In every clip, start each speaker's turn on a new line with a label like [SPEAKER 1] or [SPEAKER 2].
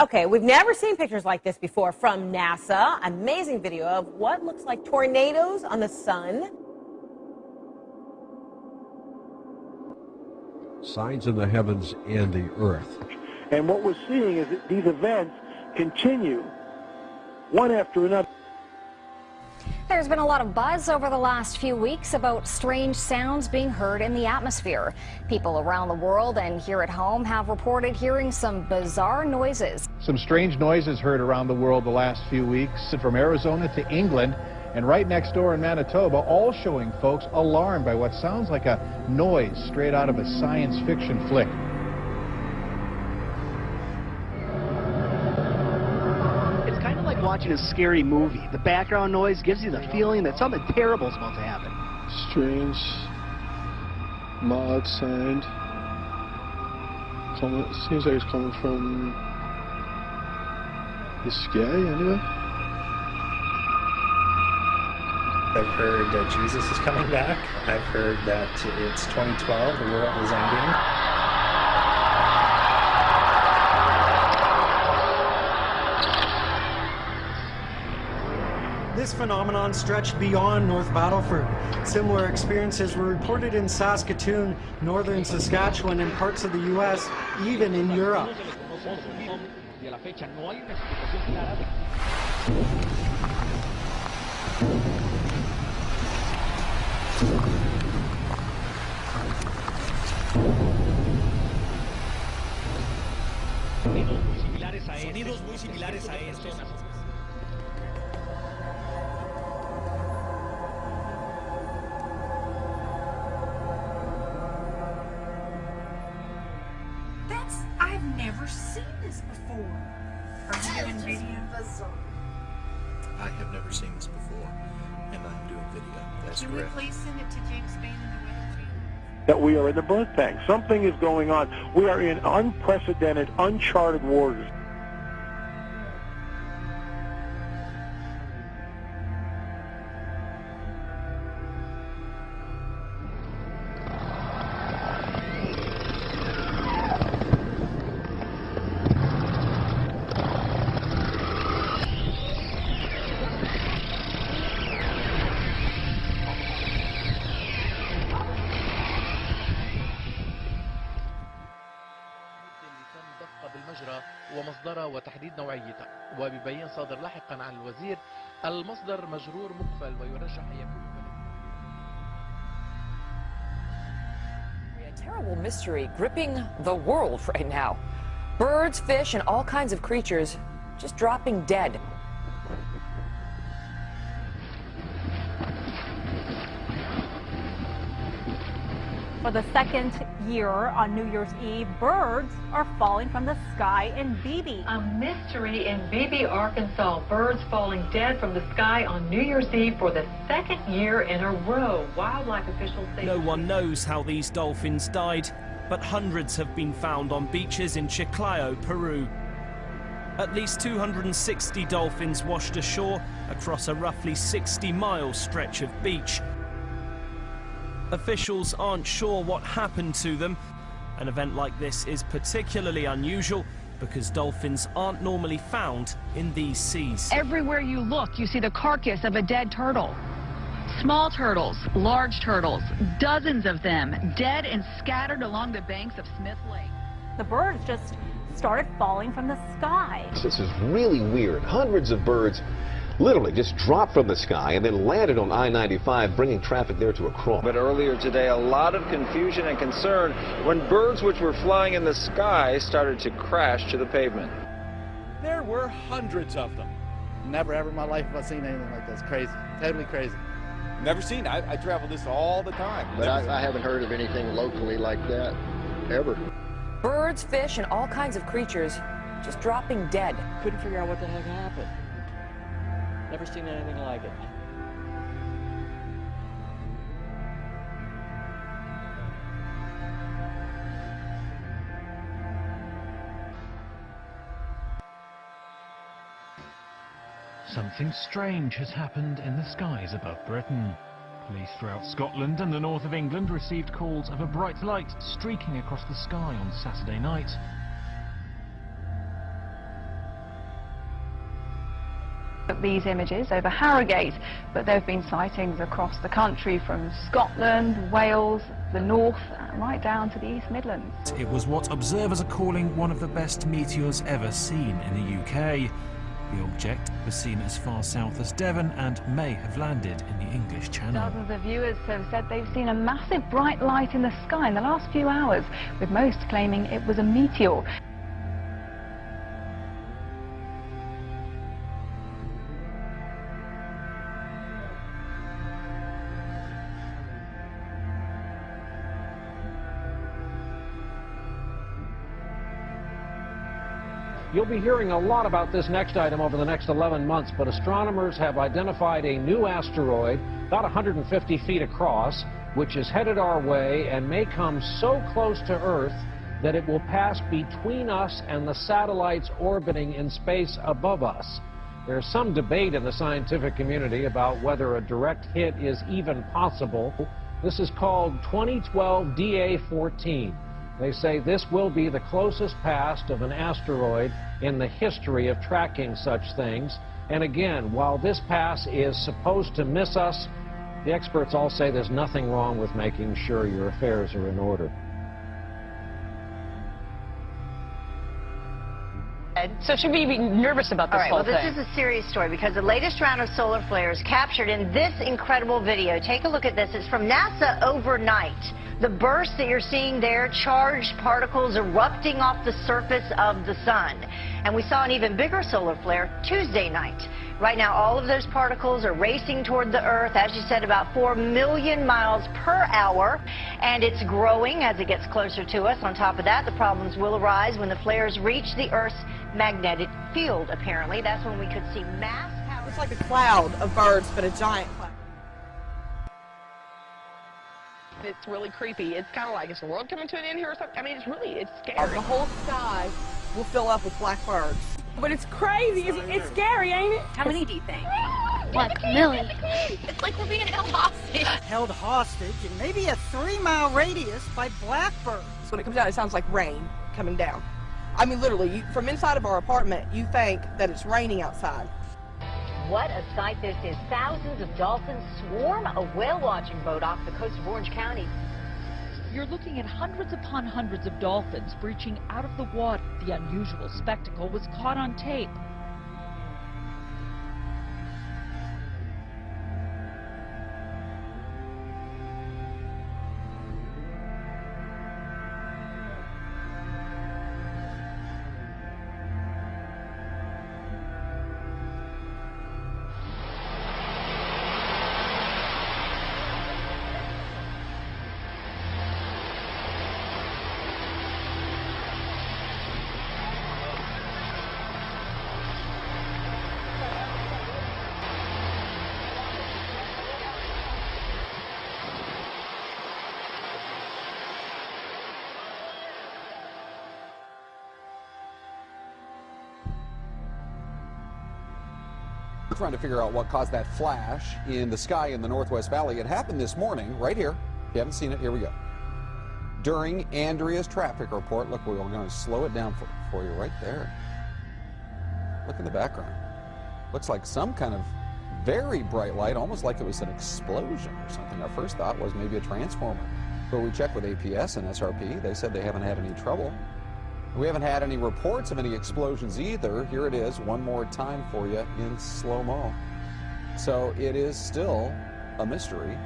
[SPEAKER 1] Okay, we've never seen pictures like this before from NASA. Amazing video of what looks like tornadoes on the sun.
[SPEAKER 2] Signs in the heavens and the earth.
[SPEAKER 3] And what we're seeing is that these events continue one after another.
[SPEAKER 4] There's been a lot of buzz over the last few weeks about strange sounds being heard in the atmosphere. People around the world and here at home have reported hearing some bizarre noises.
[SPEAKER 5] Some strange noises heard around the world the last few weeks, from Arizona to England and right next door in Manitoba, all showing folks alarmed by what sounds like a noise straight out of a science fiction flick.
[SPEAKER 6] Like watching a scary movie. The background noise gives you the feeling that something terrible is about to happen.
[SPEAKER 7] Strange, mild sound. Seems like it's coming from the sky, anyway.
[SPEAKER 8] I've heard that Jesus is coming back. I've heard that it's 2012, the world is ending.
[SPEAKER 9] This phenomenon stretched beyond North Battleford. Similar experiences were reported in Saskatoon, northern Saskatchewan, and parts of the U.S., even in Europe.
[SPEAKER 10] Sonidos muy similares a estos.
[SPEAKER 11] I've never seen this before. Are you doing video?
[SPEAKER 12] I have never seen this before, and I'm doing video. That's
[SPEAKER 11] correct. Can we please send it to James Spain and the Weather Channel?
[SPEAKER 3] That we are in the birth bank. Something is going on. We are in unprecedented, uncharted waters.
[SPEAKER 13] ومصدرها وتحديد نوعيتها وبيبين صادر لاحقا عن الوزير المصدر مجرور مقفل ويرجح أن يكون
[SPEAKER 14] A terrible mystery gripping the world right now. Birds, fish, and all kinds of creatures just dropping dead.
[SPEAKER 15] For the second year on New Year's Eve, birds are falling from the sky in Beebe.
[SPEAKER 16] A mystery in Beebe, Arkansas. Birds falling dead from the sky on New Year's Eve for the second year in a row. Wildlife officials say
[SPEAKER 10] no one knows how these dolphins died, but hundreds have been found on beaches in Chiclayo, Peru. At least 260 dolphins washed ashore across a roughly 60-mile stretch of beach. Officials aren't sure what happened to them. An event like this is particularly unusual because dolphins aren't normally found in these seas.
[SPEAKER 17] Everywhere you look, you see the carcass of a dead turtle. Small turtles, large turtles, dozens of them, dead and scattered along the banks of Smith Lake.
[SPEAKER 15] The birds just started falling from the sky.
[SPEAKER 18] This is really weird. Hundreds of birds literally just dropped from the sky and then landed on I-95, bringing traffic there to a crawl.
[SPEAKER 19] But earlier today, a lot of confusion and concern when birds which were flying in the sky started to crash to the pavement.
[SPEAKER 20] There were hundreds of them.
[SPEAKER 8] Never ever in my life have I seen anything like this. Crazy. Totally crazy.
[SPEAKER 20] Never seen it. I travel this all the time.
[SPEAKER 5] But I haven't heard of anything locally like that, ever.
[SPEAKER 14] Birds, fish, and all kinds of creatures just dropping dead.
[SPEAKER 3] Couldn't figure out what the heck happened. Never seen anything like it.
[SPEAKER 4] Something strange has happened in the skies above Britain. Police throughout Scotland and the north of England received calls of a bright light streaking across the sky on Saturday night.
[SPEAKER 17] These images over Harrogate, but there have been sightings across the country from Scotland, Wales, the north, right down to the East Midlands.
[SPEAKER 10] It was what observers are calling one of the best meteors ever seen in the UK. The object was seen as far south as Devon and may have landed in the English Channel.
[SPEAKER 17] Dozens of viewers have said they've seen a massive bright light in the sky in the last few hours, with most claiming it was a meteor.
[SPEAKER 21] You'll be hearing a lot about this next item over the next 11 months, but astronomers have identified a new asteroid about 150 feet across, which is headed our way and may come so close to Earth that it will pass between us and the satellites orbiting in space above us. There's some debate in the scientific community about whether a direct hit is even possible. This is called 2012 DA14. They say this will be the closest pass of an asteroid in the history of tracking such things. And again, while this pass is supposed to miss us, the experts all say there's nothing wrong with making sure your affairs are in order.
[SPEAKER 22] So should we be nervous about this whole thing?
[SPEAKER 23] Well, this is a serious story because the latest round of solar flares captured in this incredible video. Take a look at this. It's from NASA overnight. The burst that you're seeing there, charged particles erupting off the surface of the sun. And we saw an even bigger solar flare Tuesday night. Right now, all of those particles are racing toward the Earth, as you said, about 4 million miles per hour. And it's growing as it gets closer to us. On top of that, the problems will arise when the flares reach the Earth's magnetic field, apparently. That's when we could see mass power.
[SPEAKER 24] It's like a cloud of birds, but a giant cloud.
[SPEAKER 22] It's really creepy. It's kind of like, is the world coming to an end here or something? I mean, it's scary.
[SPEAKER 24] The whole sky will fill up with black birds. But it's crazy. It's scary, ain't it?
[SPEAKER 23] How many do you think? Like a million. It's like we're being held hostage.
[SPEAKER 25] Held hostage in maybe a 3-mile radius by blackbirds.
[SPEAKER 24] When it comes down, it sounds like rain coming down. I mean, literally, from inside of our apartment, you think that it's raining outside.
[SPEAKER 23] What a sight this is. Thousands of dolphins swarm a whale-watching boat off the coast of Orange County.
[SPEAKER 26] You're looking at hundreds upon hundreds of dolphins breaching out of the water. The unusual spectacle was caught on tape.
[SPEAKER 20] Trying to figure out what caused that flash in the sky in the Northwest Valley. It happened this morning, right here. If you haven't seen it, here we go. During Andrea's traffic report, look, we're going to slow it down for you right there. Look in the background. Looks like some kind of very bright light, almost like it was an explosion or something. Our first thought was maybe a transformer. But we checked with APS and SRP. They said they haven't had any trouble. We haven't had any reports of any explosions either. Here it is, one more time for you in slow-mo. So it is still a mystery.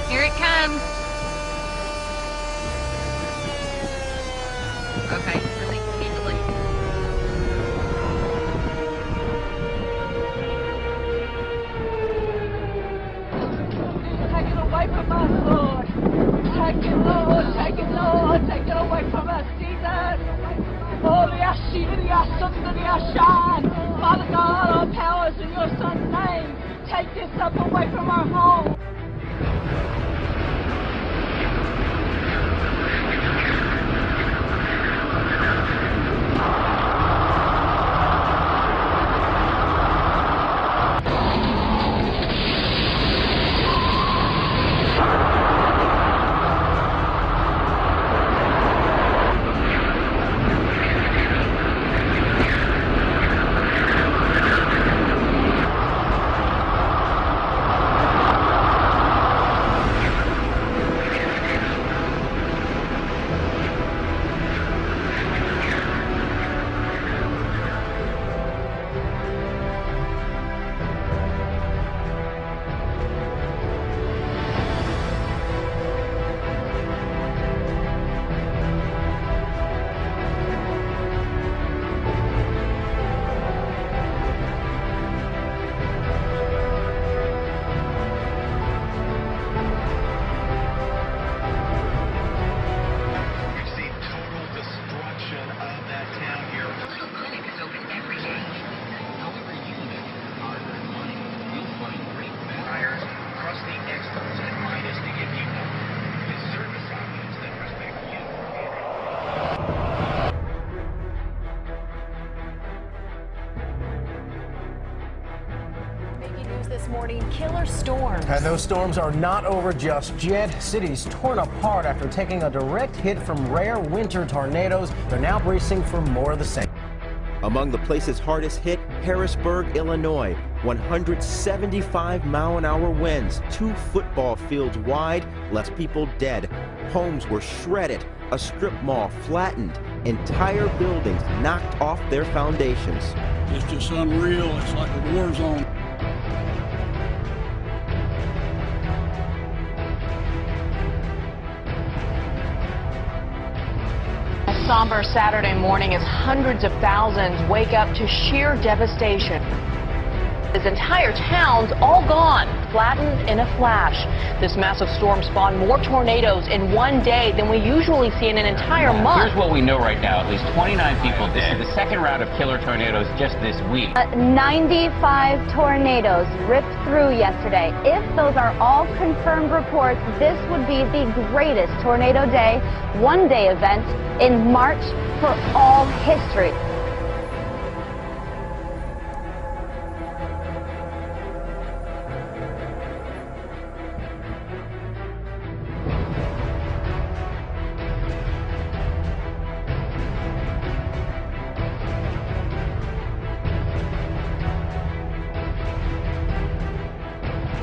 [SPEAKER 23] Here it comes. Okay, release immediately.
[SPEAKER 25] Take it away from us, Lord. Take it, Lord. Take it, Lord. Take it away from us, Jesus. Holy Ashiri, Asundari, Ashan. Father God, all powers in your Son's name. Take this stuff away from our home.
[SPEAKER 1] reporting killer storms.
[SPEAKER 2] And those storms are not over just yet. Cities torn apart after taking a direct hit from rare winter tornadoes. They're now bracing for more of the same.
[SPEAKER 6] Among the places hardest hit, Harrisburg, Illinois. 175-mile-an-hour winds, 2 football fields wide, left people dead. Homes were shredded, a strip mall flattened, entire buildings knocked off their foundations.
[SPEAKER 7] It's just unreal. It's like a war zone.
[SPEAKER 16] A somber Saturday morning as hundreds of thousands wake up to sheer devastation. His entire town's all gone, flattened in a flash. This massive storm spawned more tornadoes in one day than we usually see in an entire month.
[SPEAKER 9] Here's what we know right now. At least 29 people dead. The second round of killer tornadoes just this week.
[SPEAKER 12] 95 tornadoes ripped through yesterday. If those are all confirmed reports, this would be the greatest tornado day, one-day event in March for all history.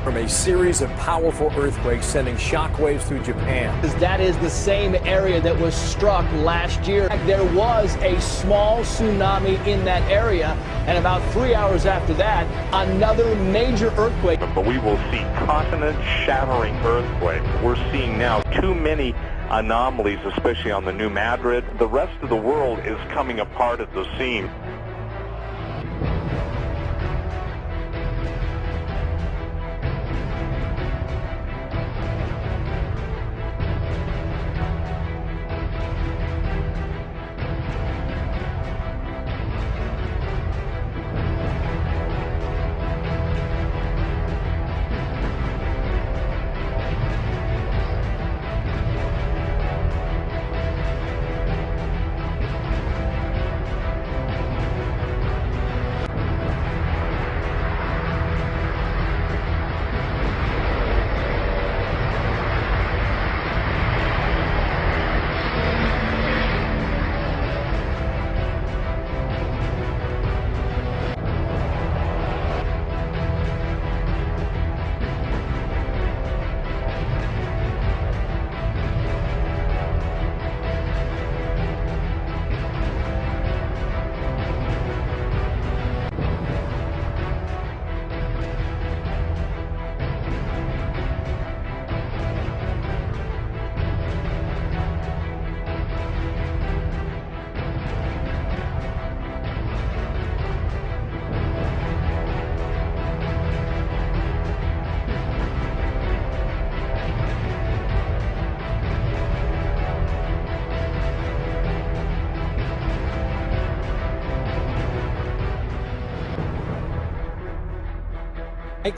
[SPEAKER 2] From a series of powerful earthquakes sending shockwaves through Japan.
[SPEAKER 27] That is the same area that was struck last year. There was a small tsunami in that area, and about 3 hours after that, another major earthquake.
[SPEAKER 28] But we will see continent-shattering earthquakes. We're seeing now too many anomalies, especially on the New Madrid. The rest of the world is coming apart at the seams.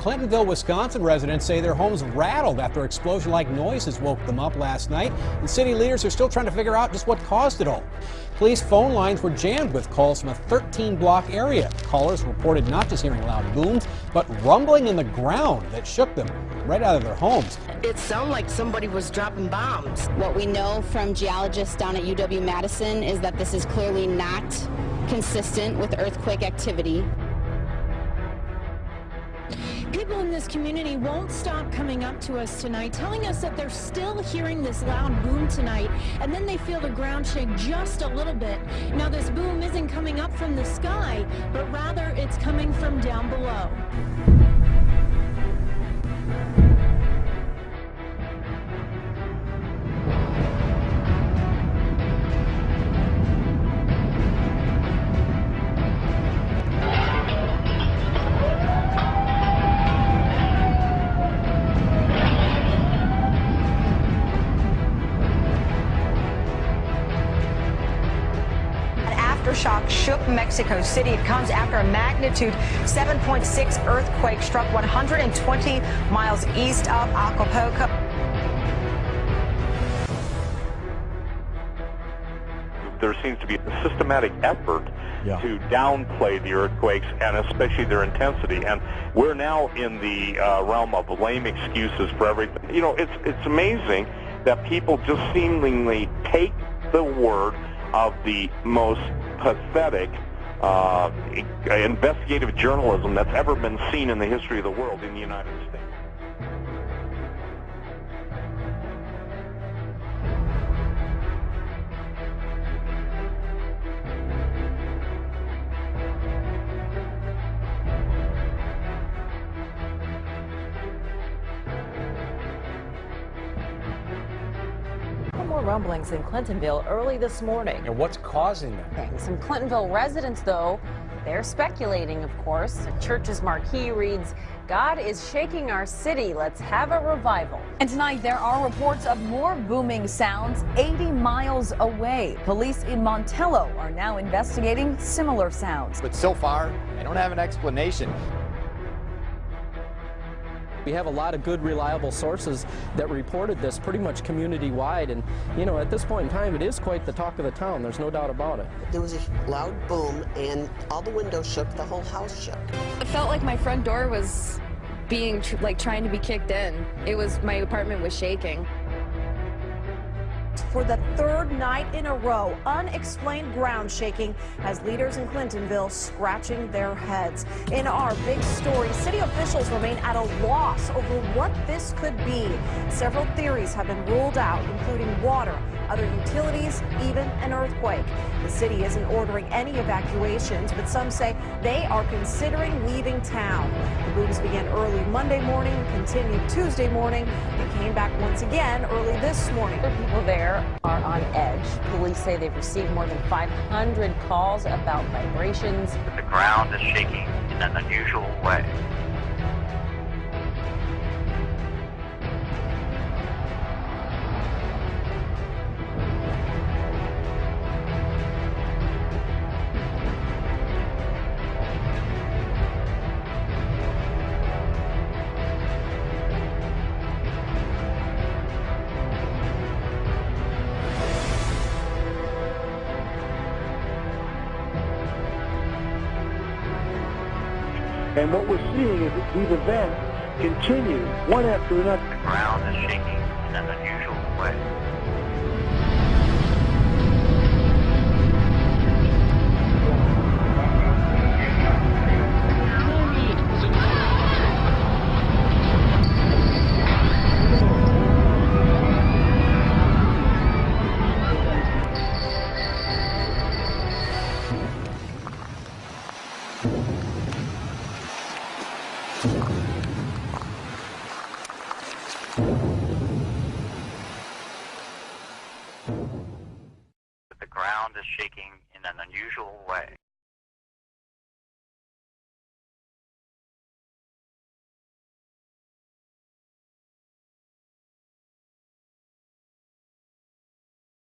[SPEAKER 2] Clintonville, Wisconsin residents say their homes rattled after explosion-like noises woke them up last night, and city leaders are still trying to figure out just what caused it all. Police phone lines were jammed with calls from a 13-block area. Callers reported not just hearing loud booms, but rumbling in the ground that shook them right out of their homes.
[SPEAKER 29] It sounded like somebody was dropping bombs.
[SPEAKER 30] What we know from geologists down at UW-Madison is that this is clearly not consistent with earthquake activity.
[SPEAKER 1] People in this community won't stop coming up to us tonight, telling us that they're still hearing this loud boom tonight, and then they feel the ground shake just a little bit. Now, this boom isn't coming up from the sky, but rather it's coming from down below.
[SPEAKER 31] Aftershock shook Mexico City. It comes after a magnitude 7.6 earthquake struck 120 miles east of Acapulco.
[SPEAKER 28] There seems to be a systematic effort to downplay the earthquakes and especially their intensity. And we're now in the realm of lame excuses for everything. You know, it's amazing that people just seemingly take the word of the most pathetic investigative journalism that's ever been seen in the history of the world in the United States.
[SPEAKER 3] More rumblings in Clintonville early this morning.
[SPEAKER 4] And what's causing them?
[SPEAKER 3] Some Clintonville residents, though, they're speculating, of course. The church's marquee reads, "God is shaking our city. Let's have a revival." And tonight, there are reports of more booming sounds 80 miles away. Police in Montello are now investigating similar sounds.
[SPEAKER 4] But so far, I don't have an explanation.
[SPEAKER 5] We have a lot of good, reliable sources that reported this pretty much community-wide, and, you know, at this point in time, it is quite the talk of the town. There's no doubt about it.
[SPEAKER 8] There was a loud boom, and all the windows shook, the whole house shook.
[SPEAKER 10] It felt like my front door was being, trying to be kicked in. My apartment was shaking.
[SPEAKER 11] For the third night in a row, unexplained ground shaking has leaders in Clintonville scratching their heads. In our big story, city officials remain at a loss over what this could be. Several theories have been ruled out, including water, other utilities, even an earthquake. The city isn't ordering any evacuations, but some say they are considering leaving town. The booms began early Monday morning, continued Tuesday morning, and came back once again early this morning.
[SPEAKER 3] People there are on edge. Police say they've received more than 500 calls about vibrations.
[SPEAKER 13] The ground is shaking in an unusual way.
[SPEAKER 14] And what we're seeing is that these events continue one after another.
[SPEAKER 13] The ground is shaking in an unusual way. The ground is shaking in an unusual way.